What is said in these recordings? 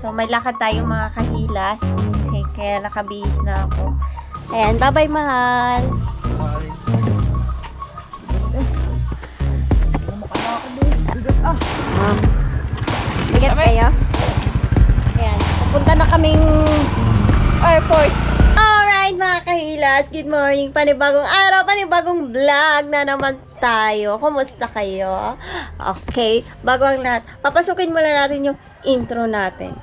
So, may lakad tayong mga kahilas. Kasi kaya nakabihis na ako. Ayan, bye-bye, mahal. Bigat kayo? Ayan, papunta na kaming airport. Alright, mga kahilas. Good morning. Panibagong araw, panibagong vlog na naman tayo. Kumusta kayo? Okay, bago ang lahat, papasukin muna natin yung intro natin.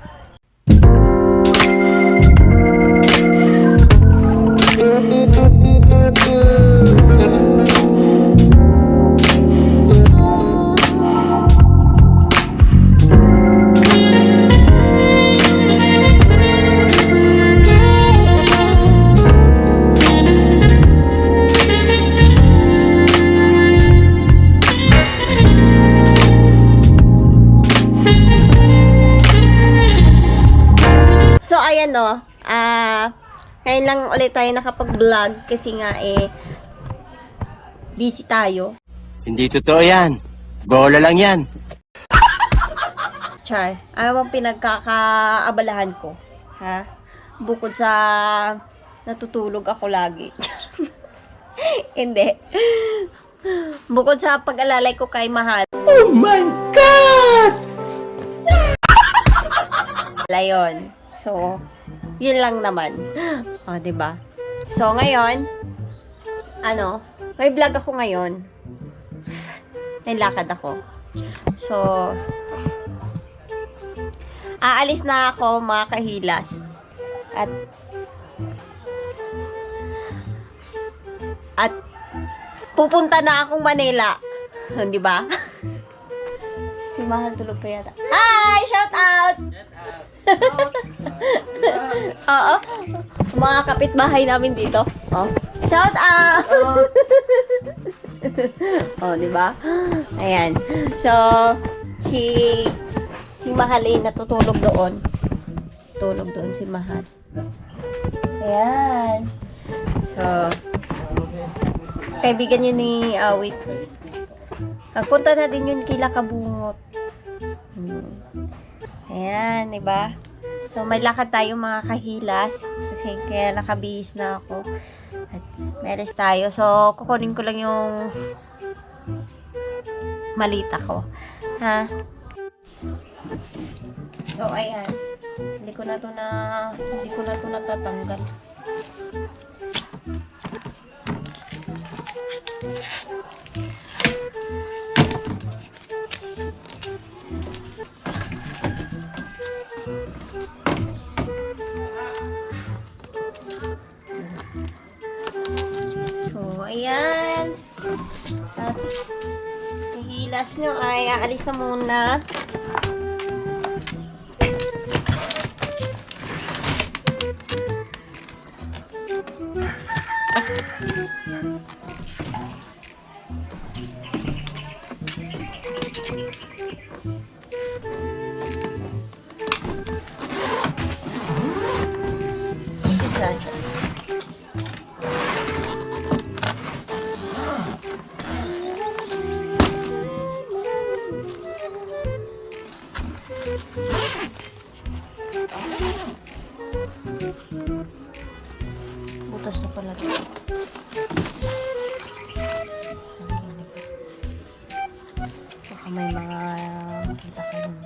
So, ayan no. Ngayon lang ulit tayo nakapag-vlog kasi nga busy tayo. Hindi totoo yan. Bola lang yan. Char, ano bang pinagkakaabalahan ko? Ha? Bukod sa natutulog ako lagi. Hindi. Bukod sa pag-alalay ko kay Mahal. Oh my God! Layon. So, yun lang naman. O, diba? So, ngayon, may vlog ako ngayon. May lakad ako. So, aalis na ako, mga kahilas. At pupunta na akong Manila. Diba? Si Mahal tulog pa yata. Hi! Shout out! Oo. Mga kapitbahay namin dito. Oh. Shout out! Oh, di ba? Ayan. So, si Mahal ay natutulog doon. Tulog doon si Mahal. Ayan. So, kaibigan yun ni Awit. Pagpunta na din yun kila Kabungot. Ayan, diba? So, may lakad tayong mga kahilas. Kasi kaya nakabihis na ako. At meres tayo. So, kukunin ko lang yung malita ko. Ha? So, ayan. Hindi ko na to natatanggal. Ayan. At kahilas nyo ay aalis na muna. Isa. Butas na pala ito. Baka may mga kita ka yung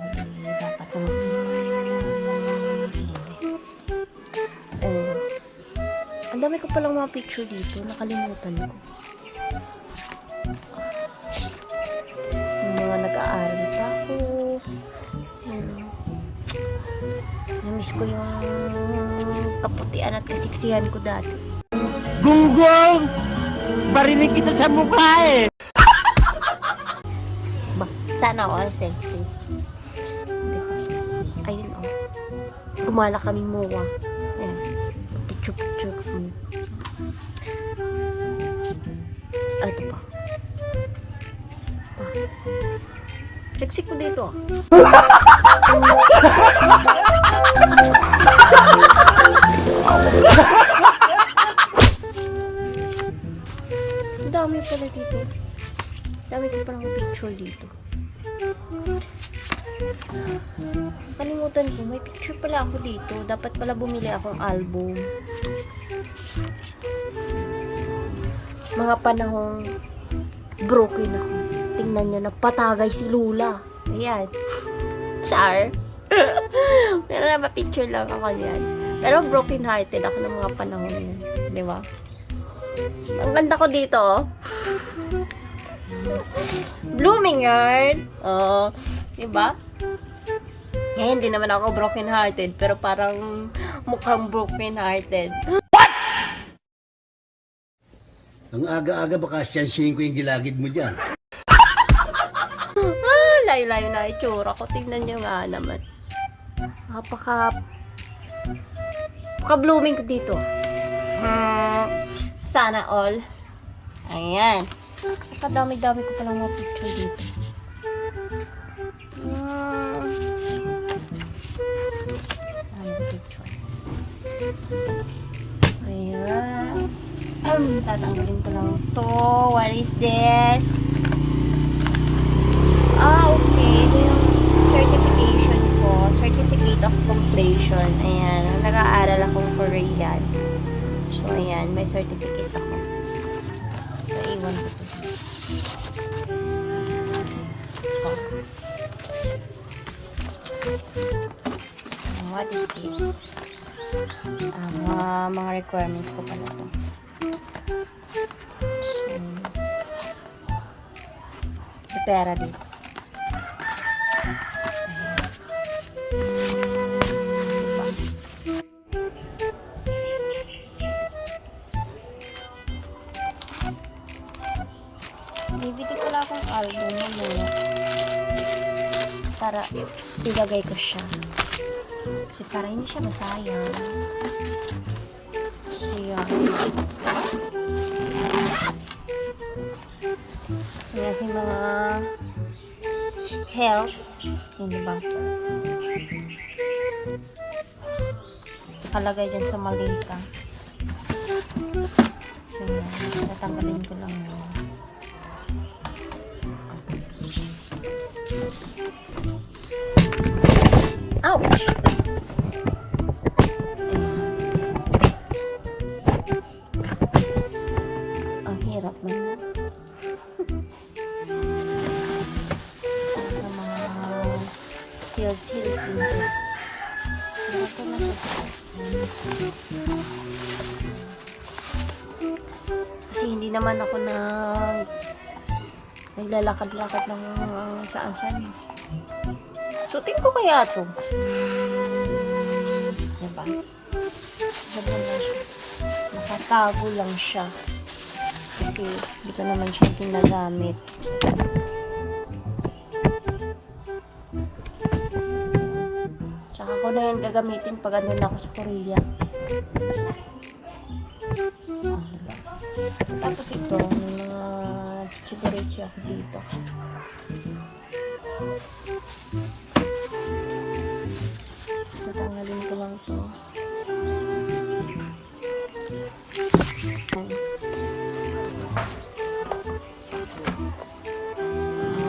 dapat ang dami ko palang mga picture dito. Nakalimutan ko. Yung mga nag-aaral pa ako. Namiss ko yung kaputian at kasiksihan ko dati. Gunggong! Barinig kita sa mukha eh! Sana all selfie. Diba? Ayun o. Gumala kaming muwa. Ayan. Picture. Ito pa. Sexy ko dito. Ang dami pala dito. Dami ko palang picture dito. Kalimutan ko may picture pala ako dito. Dapat pala bumili akong album. Mga panahong broken ako. Tingnan nyo, nagpatagay si Lula. Ayan. Char. Pero picture lang ako yan. Pero broken hearted ako ng mga panahon yun. Di ba? Ang ganda ko dito, oh. Blooming Yard. Oh, di ba? Ngayon, hindi naman ako broken hearted. Pero parang mukhang broken hearted. Ang aga-aga baka siyansihin ko yung gilagid mo dyan. Layo-layo na itsura ko. Tingnan nyo nga naman. Paka-blooming ko dito. Sana all. Ayan. Kadami-dami ko palang mga picture dito. Picture. Ayan. Tatanggalin ko lang to. What is this? Okay. Ito yung certification ko. Certificate of completion. Ayan. Nag-aaral akong Korean. So, ayan. May certificate ako. So, iwan ko to. What is this? Mga requirements ko pala to. So, pera dito. Bibili ko lang akong album mamaya para ilagay ko siya kasi para hindi siya masayang. Siya yung aking mga health, hindi ba? Nakalagay dyan sa malita. So yan, natanggalin ko lang yun. Ouch! Ang hirap naman. Ang mga heels din ito. Ito na siya. Kasi hindi naman ako naglalakad-lakad ng saan-saan. Sutin ko kaya ito. Diba? Diba lang siya? Nakatago lang siya. Kasi hindi ko naman siya ginagamit. Tsaka ko na yan gagamitin pag andun ako sa Korea. Diba? Tapos ito, may mga chichirechi ako dito. Tatanggalin ko lang ito.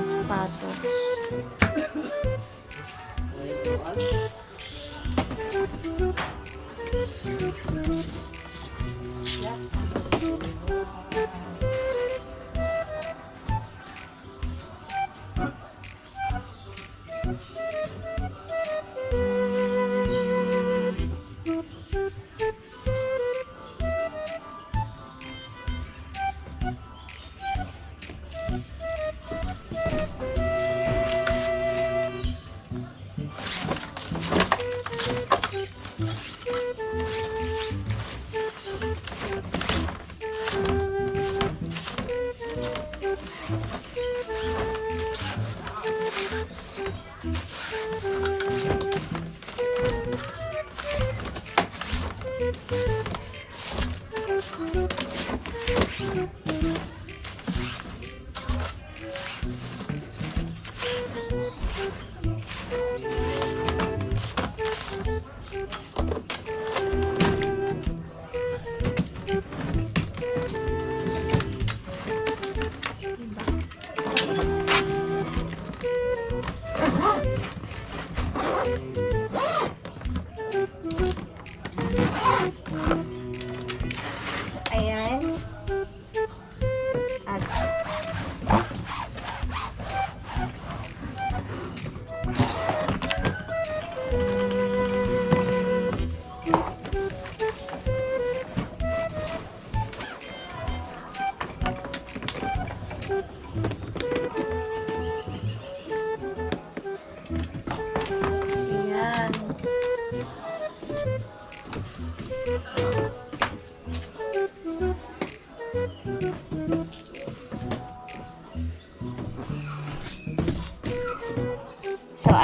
Sapatos.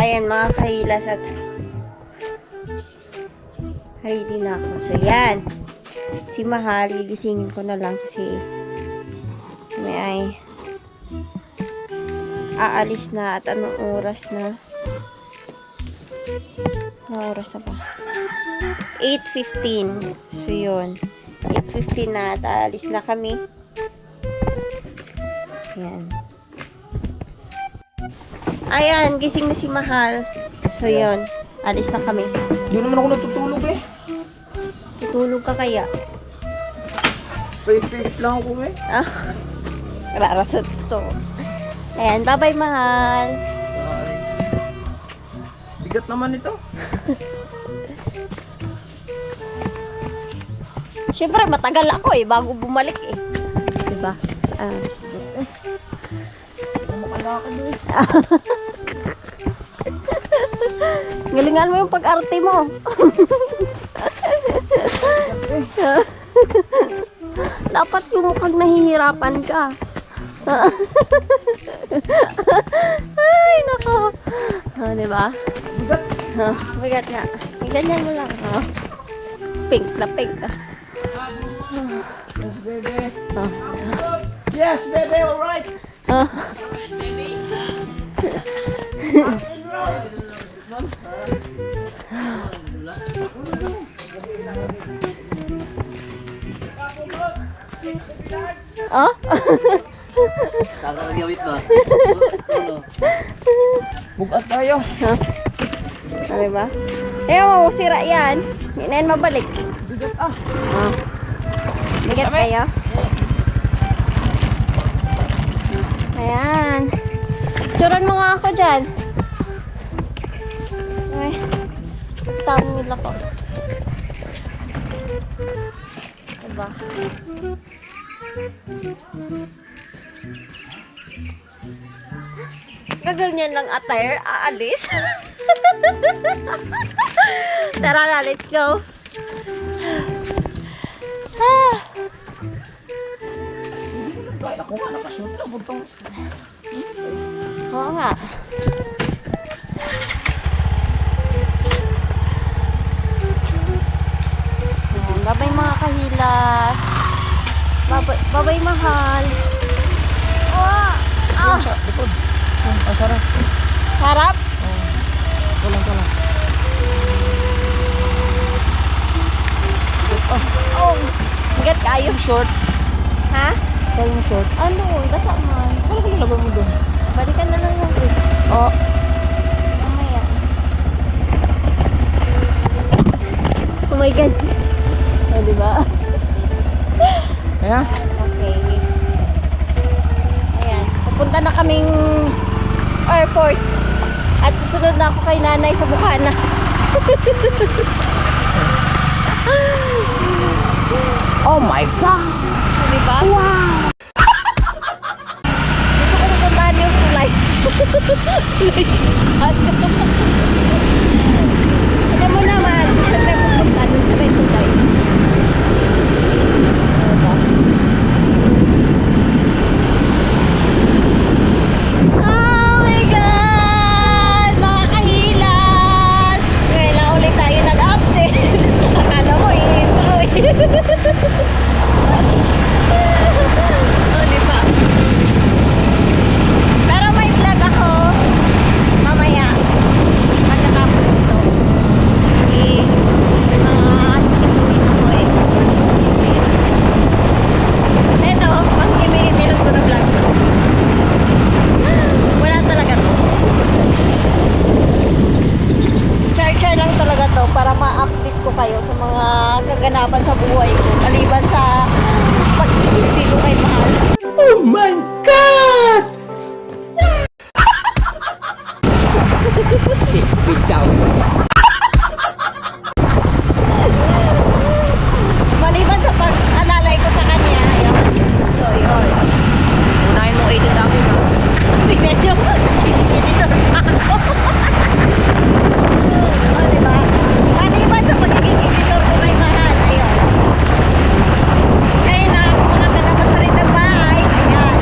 ayan mga kahilas at ready na ako. So, yan. Si Mahal, gigisingin ko na lang kasi may ay aalis na at anong oras na? Anong oras na ba? 8:15. So, yun. 8:15 na at aalis na kami. Yan. Ayan, gising na si Mahal. So, yun. Alis na kami. Hindi naman ako natutulog eh. Tutulog ka kaya? Pait-pait lang ako eh. Ah, rarasot to. Ayan, bye-bye, Mahal. Ay. Bigat naman ito. Siyempre, matagal ako eh, bago bumalik eh. Diba? Makalakad eh. Galingan mo yung pag-arte mo. Dapat yung mukhang nahihirapan ka. Ay, nako. Diba? Bigat. Bigat nga. Ganyan mo lang. Pink na pink. Yes, baby. Oh. Yes, baby, alright. Oh. Oh? Kakagawit mo. Bugat tayo. Ano ba? Eh, sira yan. Hindi na yan mabalik. Bigat ah. Oh. Bigat kayo? Ayan. Turan mo nga ako dyan. Ay. Tamil ako. Diba? Gaganyan lang attire, aalis. Tara na, let's go. Ah. Kaya ako nga nakasunod na butong. Oo nga. Ayan, babay mga kahilas. Babay Mahal. Oh! Ah! Sa likod. Asara. Harap? Walang ka lang. Oh! Bigat kayo. Yung short. Ha? Sa yung short. Ano? Basa man. Ano ka nilagay mo doon? Balikan na lang natin. Oh. Mamaya. Oh my God. Oh, diba? Kaya? Okay. Ayan. Pupunta na kaming airport. At susunod na ako kay nanay sa Bukana. Oh my God! Diba? Wow! Gusto ko pupuntahan yung tulay. Alam mo naman, saan tayo pupunta dun sa may tulay? Oh my God! Mga kahilas! Ngayon lang ulit tayo nag-update. Akala mo, i-intro eh. Oh, di ba? Pero may vlog ako mamaya pagkatapos ito. Kasi may mga kasunin ako eh. Ito, pang himi-himi lang ko na vlog to. Wala talaga to. Char-char lang talaga to para ma-update ko kayo sa mga kaganapan sa buhay ko. Maliban sa pagsisilbi ko kay Mahal. Oh my God! Shit, big down. Maliban sa pag-alalay ko sa kanya, ayun. So, yun. Unahin mo 80 dami na. Tingnan nyo, dito na ako. O, diba? Maliban sa pagiging editor ko kay Mahal, ayun. Kaya na ako mga taga sa rin ng bahay. Ayan.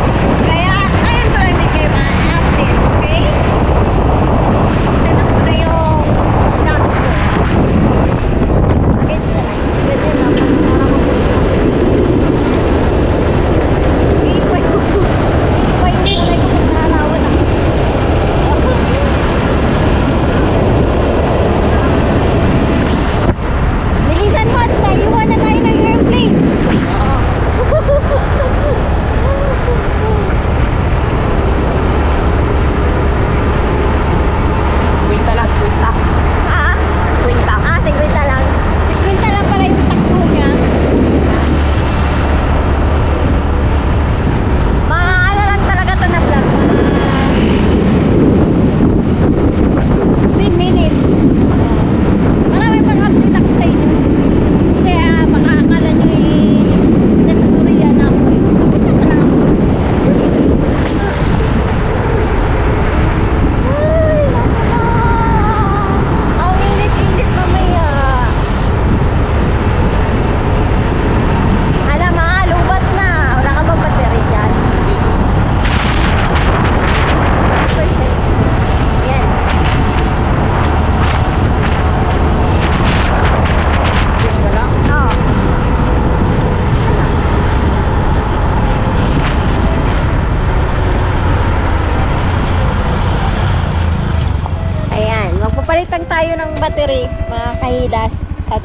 battery, mga kahilas. At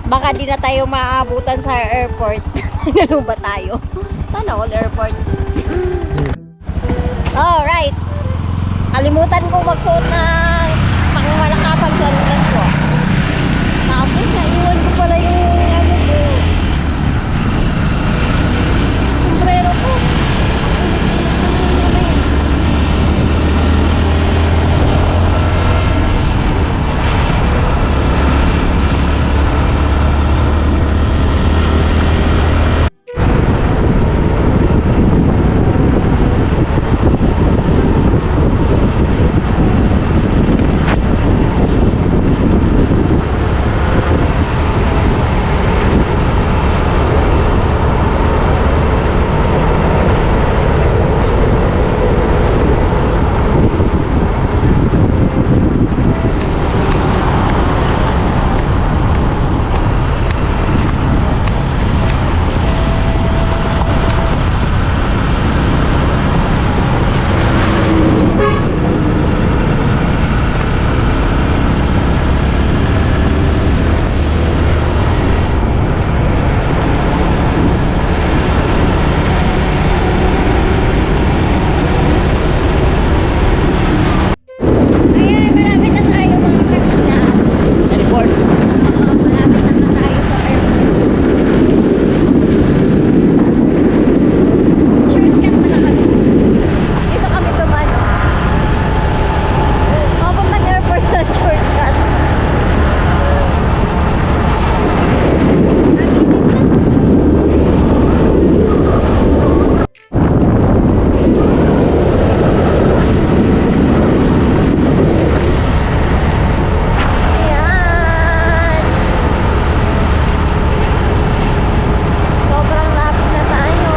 baka di na tayo maaabutan sa airport. Ano ba tayo? Sana all airport. Alright. Kalimutan kong magsuot ng pangmalakapang sandalan ko. Tapos, naiwan ko pala yung ano ko. Sombrero ko. Ayan, malapit na tayo mga kahilas. Airport. Malapit na tayo sa airport. Shortcut pala kami. Dito kami tumano. Papuntang airport na shortcut. Ayan. Sobrang lapit na tayo.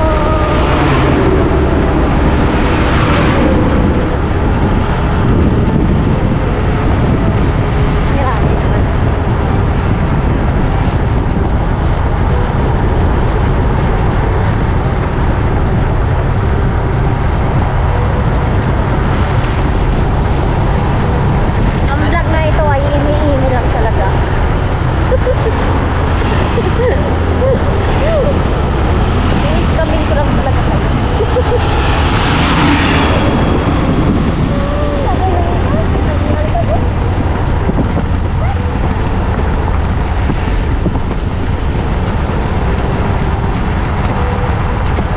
Grabe naman. Ang vlog na ito ay ini-ini lang talaga. I-scamming ko lang talaga kayo.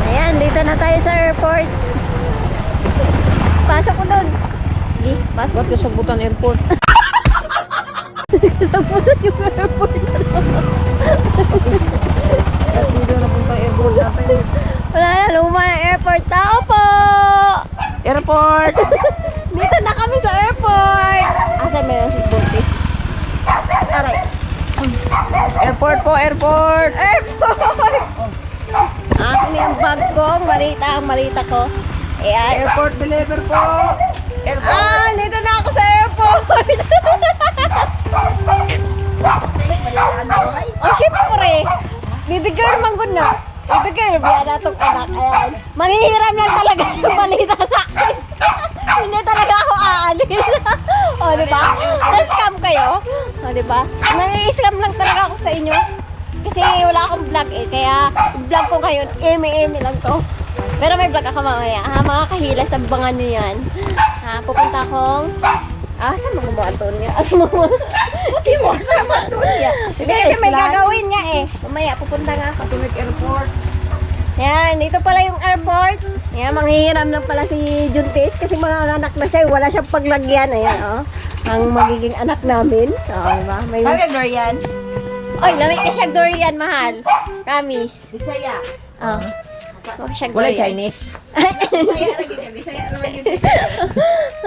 Ayan, dito na tayo sa airport. Pasok ko doon. Sige, pasok. Ba't kasabutan airport? Kasabutan yung airport. Ba't hindi na napunta airport natin? Wala na, luma ng airport. Tao po! Airport! Dito na kami sa airport! Asa meron si Buntis? Aray. Airport po, airport! Airport! Akin yung bag ko, ang malita ko. Ayan. Airport deliver po! Airport! Dito na ako sa airport! Oh, syempre! Bibigyan naman ko na. Bibigyan na itong anak. Ayan. Manghihiram lang talaga yung balita sa akin. Hindi talaga ako aalis. O, diba? Na-scam kayo. O, diba? Nang-i-scam lang talaga ako sa inyo. Kasi wala akong vlog eh. Kaya vlog ko ngayon, eme-eme lang to. Pero may vlog ako mamaya. Ha, mga kahilas, abangan nyo yan. Ha, pupunta akong... saan mo gumawa ito niya? Buti mo, saan mo ito niya? Hindi kasi may gagawin nga eh. Mamaya, pupunta nga ako. Katunig airport! Yan, dito pala yung airport. Yan, manghihiram lang pala si Juntis kasi mga anak na siya. Wala siyang paglagyan. Ayan, oh. Ang magiging anak namin. Oo, diba? May... Dorian? Oy, lamig ka siya durian, mahal. Promise. Bisaya. Oh. Oh, siya Wala durian. Chinese.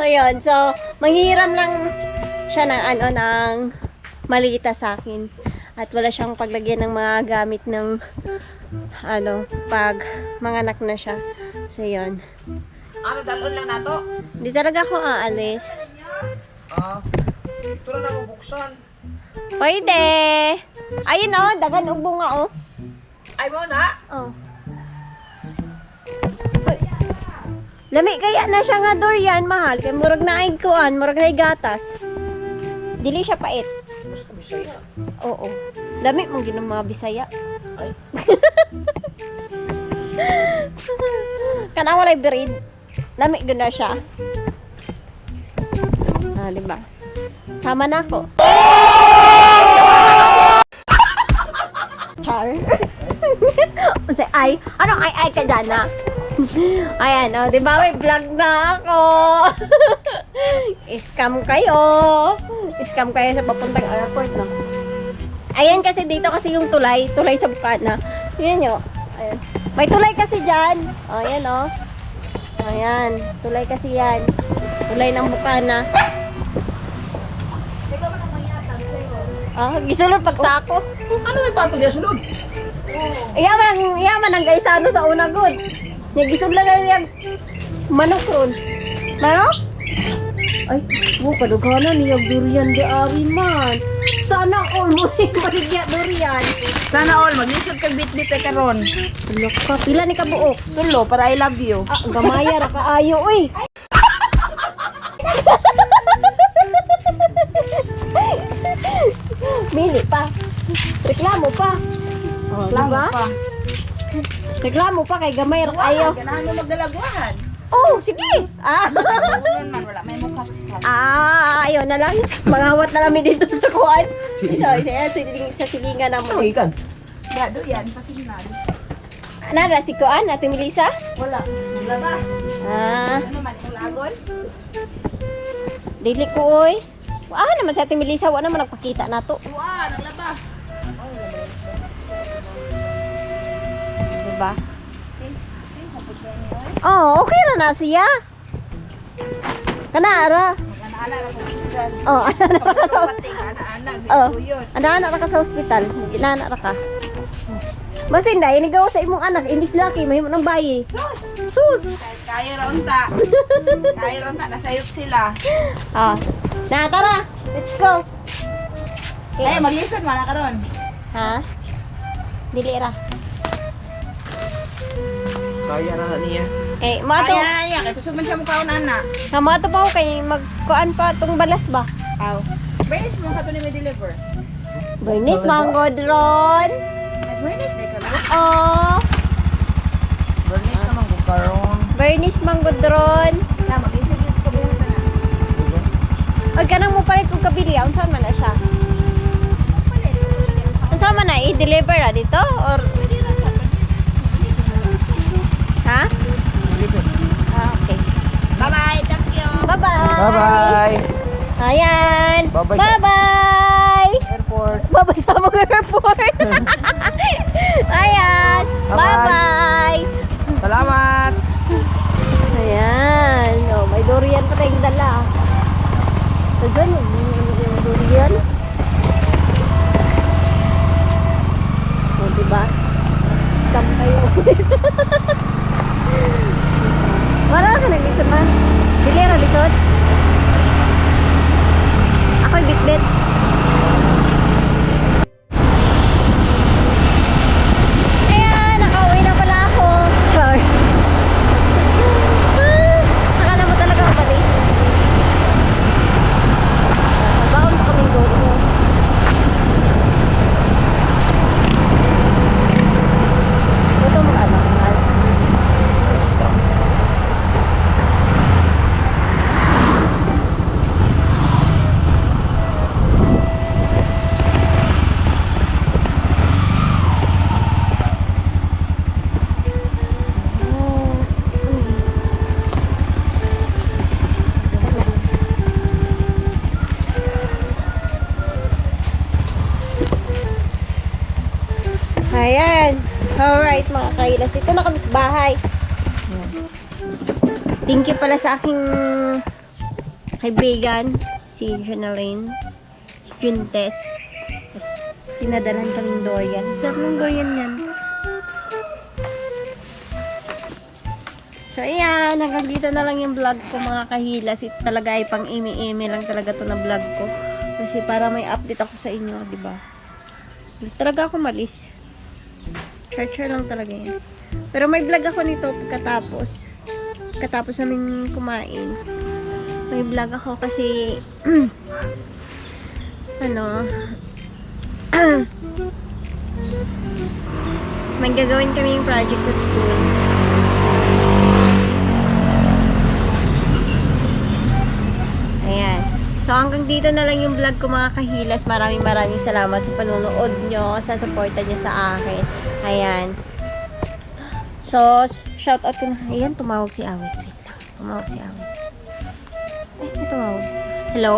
Ayun, so, manghihiram lang siya ng ng malita sa akin. At wala siyang paglagyan ng mga gamit ng pag manganak na siya. So, yun. Ano, dalon lang na to? Hindi talaga ako aalis. Ito na nabubuksan. Pwede. Ayun oh, dagan og bunga oh. Ay mo na? Oh. Uy. Lami kaya na siya nga durian, mahal. Kay murag naig kuan, murag hay gatas. Dili siya pait. Gusto Bisaya. Oo. Lami mong ginang mga Bisaya. Ay. Kana walay breed. Lami gyud na siya. Ah, di ba? Sama na ako. Char. Unsay ay? Anong ay ka dyan na? Ayan, oh, di ba may vlog na ako? Scam kayo. Scam kayo sa papuntang airport, no? Ayan kasi dito kasi yung tulay sa Bukana. Yan yun. Ayan. May tulay kasi dyan. Oh, ayan, oh. Ayan, tulay kasi yan. Tulay ng Bukana. Ah, gisulod pagsako. Ano may pato niya sunod? Iyaman ang gaisano sa una good. Nya gisudlan na niya manok ron. Manok? Ay, mo kadughanan niya durian di ari man. Sana all mo ni baligya durian. Sana all, mag-isip kag bit-bit ay karon. Look ka, pila ni kabuok. Tulo, para I love you. Ah, gamaya ra kaayo uy. Mili pa. Reklamo pa. Oh, diba? Reklamo pa kay gamay ra kaayo. Ganahan mo magdalaguan. Oh, sige. Ah. Unon man, wala may mukha. Ayun na lang. Mangawat na namin dito sa kuwan. Dito, sa silingan Saan naman. ikan? Gado yan, pasignal. Nara, si kuan, Ate Melissa? Wala. Wala ba? Ah, Ano man, yung lagon? dili ko, oy. Naman si Ate Melissa, wala naman nagpakita na to. Uwa, naglaba. Diba? Oh, okay ra na siya. Kanara. Ana-ana na po dyan. Oh, Pagkapating, ana-ana. Oh, Ito yun. anak ra ka sa ospital. Inana ra ka. Basin dai inigaw sa imong anak, imbis laki mahimo ng bayi. Sus! Sus. Kaya ronta. Kaya ronta, nasayop sila. Ah. Na tara, let's go. Ay, mag-listen mo na karon. Ha? Dili ra. Kaya na niya. Eh, mato. Kaya na niya, kaya gusto man siya mukhaon ana. Mato pa ko kay magkuan pa tong balas ba? Aw. Bernis mo ka to ni may deliver. Bernice manggod ron. Bernis, di ka lang. Oh, Bernis naman kung karon. Bernice manggod ron. Na, mag-listen yun sa kabuhatan na. Oy kanang mo palit og kabili, unsa man na siya? Palit. Unsa man na i-deliver ra dito or Pwede na siya. ha? Ah, okay. Bye-bye, thank you. Bye-bye. Bye-bye. Ayan. Bye-bye sa- Bye-bye. Airport. Bye-bye sa mga airport. Ayan. Bye-bye. Bye-bye. Salamat. Ayan. Oh, may durian pa tayong dala. Saan yung durian? O, diba? Scam kayo. Wala ka nag-isip man. Dili ra lisod. Ako'y bitbit. Ayan, nakauwi na pala ako. Char. Akala mo talaga mabalis. Baon pa kaming doon. Ito mo ano, mahal. Ayan. Alright mga kailas. Ito na kami sa bahay. Thank you pala sa aking kaibigan, si Jenaline, si Juntes. Pinadalan kaming durian. Sarap ng durian yan. So ayan, hanggang dito na lang yung vlog ko mga kahilas. Ito talaga ay pang imi-imi lang talaga to na vlog ko. Kasi para may update ako sa inyo, di ba? Talaga ako malis. Share lang talaga yan. Pero may vlog ako nito pagkatapos. Pagkatapos namin kumain. May vlog ako kasi ano, may gagawin kaming project sa school. Ayan. So, hanggang dito na lang yung vlog ko mga kahilas. Maraming salamat sa panonood nyo, sa supporta nyo sa akin. Ayan. So, shout out ko na. Ayan, tumawag si Awit. Wait lang. Tumawag si Awit. Ay, tumawag. Hello?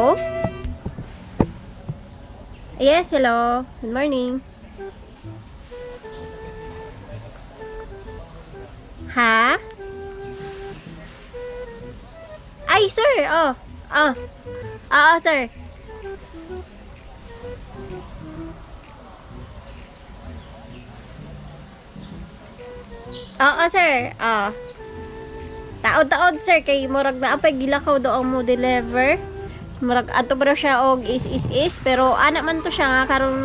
Yes, hello. Good morning. Ha? Ay, sir. Oh. Oh. Oo, sir. Oo, sir. Oo. Taod-taod, sir. Kay murag na apay gilakaw do ang mo deliver. Murag ato ba siya og is. Pero ana man to siya nga karong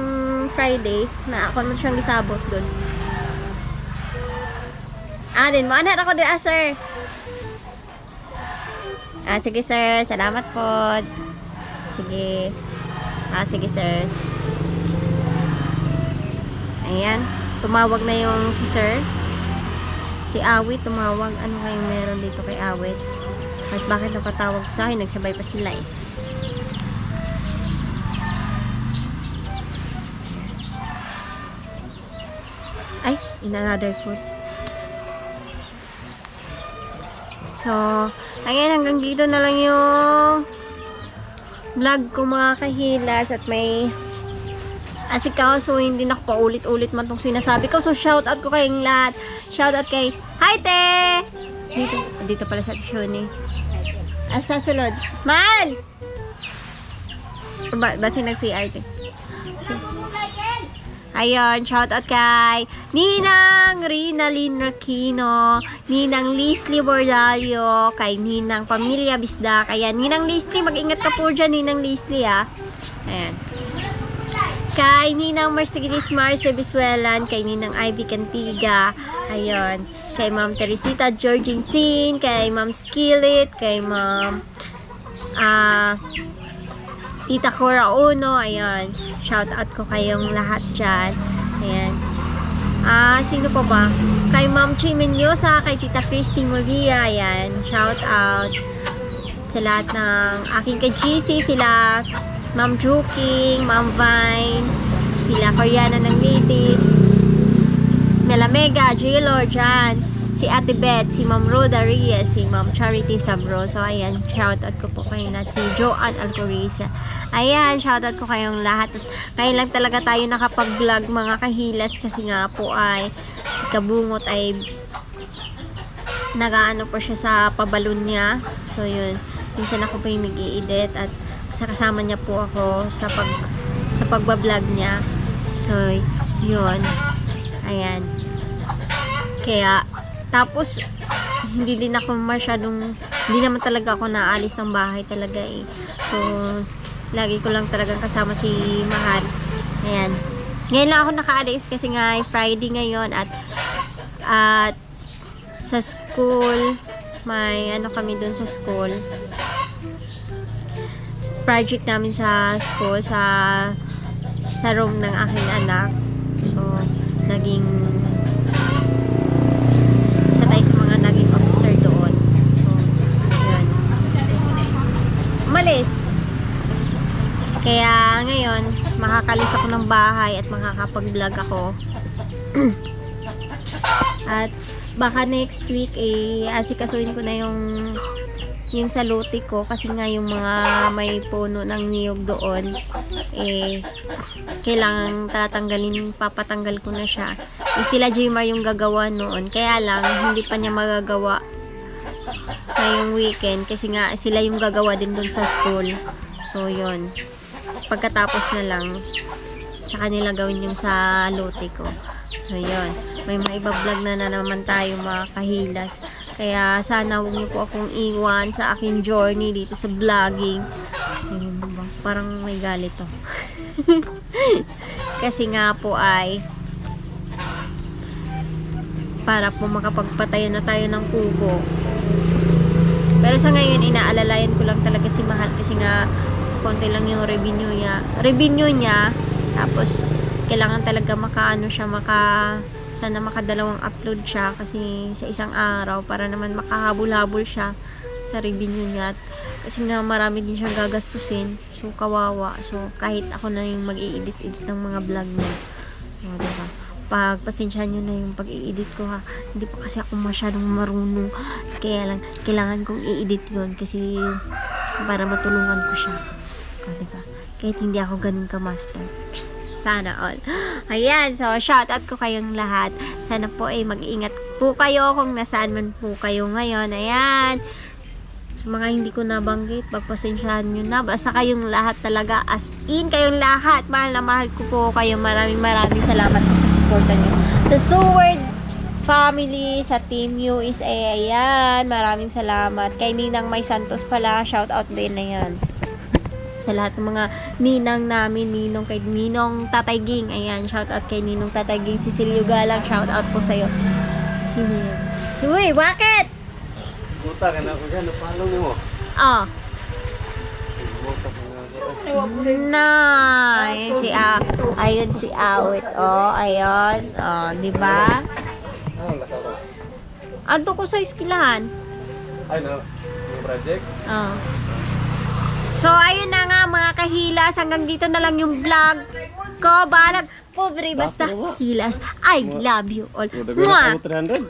Friday. Na ako man siyang gisabot dun. Din mo. Ana ako din, sir. Sige, sir. Salamat po. Sige. Sige, sir. Ayan. Tumawag na yung si sir. Si Awit tumawag. Ano kayong meron dito kay Awit? At bakit napatawag sa akin? Nagsabay pa sila eh. Ay, in another food. So, ayan, hanggang dito na lang yung vlog ko mga kahilas at may asikaw, so hindi na ako paulit-ulit man tong sinasabi ko. So, shout out ko kayong lahat. Shout out kay Hi, Te! Dito pala sa Shoni. Sa sunod. Mal! Basta nag-CR, Te. Ayun, shout out kay Ninang Rinalyn Rakino, Ninang Leslie Bordalio, kay Ninang Pamilya Bisda. Kaya Ninang Leslie, mag-ingat ka po dyan, Ninang Leslie, ah. Ayan. Kay Ninang Mercedes Marce Bisuelan, kay Ninang Ivy Cantiga. Ayun. Kay Ma'am Teresita Georgine Sin, kay Ma'am Skillet, kay Ma'am Tita Cora Uno. Ayun. Shout out ko kayong lahat dyan. Ayan. Sino pa ba? Kay Ma'am Chi Menyosa, kay Tita Christy Maria. Ayan. Shout out sa lahat ng aking ka-GC. Sila Ma'am Juking, Ma'am Vine, sila Koreana ng Native, Melamega, J-Lord dyan, si Ate Beth, si Ma'am Rhoda Reyes, si Ma'am Charity Sabro. So, ayan, shoutout ko po kayo na si Joanne Alcorisa. Ayan, shoutout ko kayong lahat. At ngayon lang talaga tayo nakapag-vlog mga kahilas kasi nga po ay si Kabungot ay nag-aano po siya sa pabalon niya. So, yun. Minsan ako pa yung nag-i-edit at kasama niya po ako sa pagbablog niya. So, yun. Ayan. Kaya, tapos, hindi din ako masyadong, hindi naman talaga ako naalis ng bahay talaga eh. So, lagi ko lang talagang kasama si Mahal. Ayan. Ngayon lang ako nakaalis kasi nga Friday ngayon at sa school, may ano kami dun sa school. Project namin sa school, sa room ng aking anak. So, naging isa tayo sa mga naging officer doon. So, yun. Umalis. Kaya ngayon, makakalis ako ng bahay at makakapag-vlog ako. At baka next week asikasuhin ko na yung sa lote ko kasi nga yung mga may puno ng niyog doon kailangan papatanggal ko na siya. Sila Jmar yung gagawa noon, kaya lang hindi pa niya magagawa ngayong weekend kasi nga sila yung gagawa din doon sa school. So yun, pagkatapos na lang tsaka nila gawin yung sa lote ko. So yun, may maiba-vlog na naman tayo mga kahilas. Kaya sana huwag niyo po akong iwan sa aking journey dito sa vlogging. Ayun ba? Parang may galit to. Kasi nga po ay para po makapagpatayo na tayo ng kubo. Pero sa ngayon, inaalalayan ko lang talaga si Mahal kasi nga konti lang yung revenue niya. Tapos, kailangan talaga sana makadalawang upload siya kasi sa isang araw para naman makahabol-habol siya sa revenue niya. Kasi nga marami din siyang gagastusin. So, kawawa. So, kahit ako na yung mag-i-edit ng mga vlog niya. O, diba? Pagpasensyahan nyo na yung pag-i-edit ko ha. Hindi pa kasi ako masyadong marunong. Kaya lang, kailangan kong i-edit yun kasi para matulungan ko siya. O, diba? Kahit hindi ako ganun ka-master. Sana all. Ayan, so shoutout ko kayong lahat. Sana po ay mag-ingat po kayo kung nasaan man po kayo ngayon. Ayan. Sa mga hindi ko nabanggit, pagpasensyahan nyo na. Basta kayong lahat talaga, as in kayong lahat. Mahal na mahal ko po kayo. Maraming salamat po sa suporta nyo. Sa Seward family, sa Team USA, ayan. Maraming salamat. Kay Ninang May Santos pala, shoutout din na yan. Sa lahat ng mga ninang namin, kay Ninong Tatay Ging, ayan, shoutout kay Ninong Tatay Ging, Cecilio Galang, shoutout po sa'yo. Uy, bakit? Buta ka na ako dyan, napalong mo. Oh. Nice. Ayun si Awit. Oh, ayun. Oh, di ba? Anto ko sa eskwelahan. Ay, no. Yung project? Oh. So, ayun na nga mga kahilas. Hanggang dito na lang yung vlog ko. Balag. Pobre, basta hilas. I love you all. Mwah! 300.